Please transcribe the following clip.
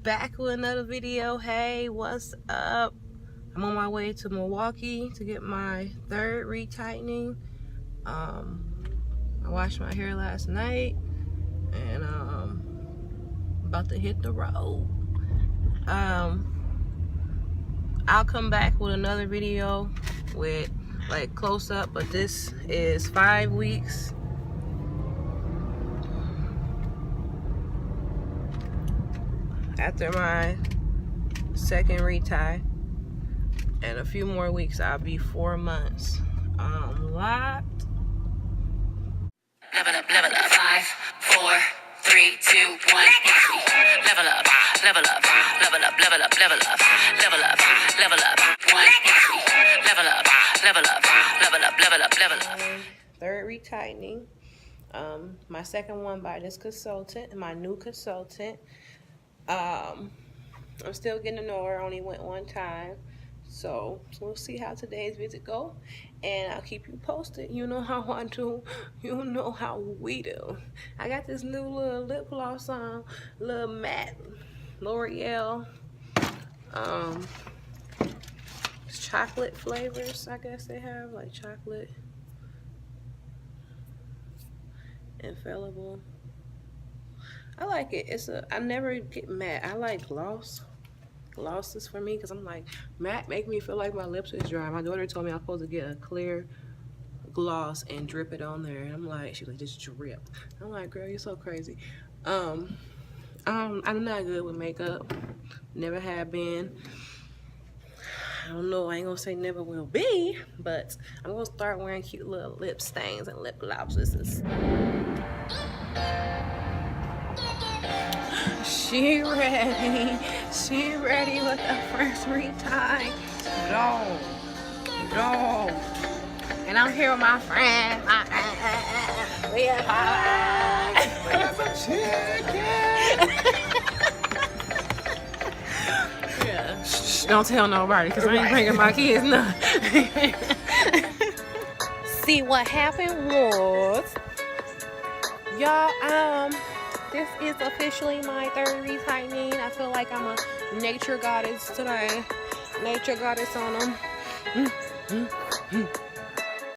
Back with another video. Hey, what's up? I'm on my way to Milwaukee to get my third retightening. I washed my hair last night and about to hit the road. I'll come back with another video with like close up, but this is 5 weeks. After my second retie, and a few more weeks, I'll be 4 months locked. Level up, 5, 4, 3, 2, 1, level up, level up, level up, level up, level up, level up, level up, 1, level up, level up, level up, level up, level up. Third retightening. My second one by this consultant, my new consultant. I'm still getting to know her. I only went one time, so we'll see how today's visit go, and I'll keep you posted. You know how I do. You know how we do. I got this new little lip gloss on, little matte L'Oreal. Chocolate flavors, I guess they have, like chocolate, infallible. I like it. I never get matte. I like glosses for me, because I'm like, matte make me feel like my lips is dry. My daughter told me I'm supposed to get a clear gloss and drip it on there, and I'm like, she's like, just drip. I'm like, girl, you're so crazy. I'm not good with makeup. Never have been. I don't know, I ain't gonna say never will be, but I'm gonna start wearing cute little lip stains and lip glosses. She ready. She ready with the first retie. Go. And I'm here with my friend. We are high. Yeah. Shh, don't tell nobody, because I ain't bringing my kids nothing. See, what happened was, y'all, this is officially my third retightening. I feel like I'm a nature goddess today. Nature goddess on them.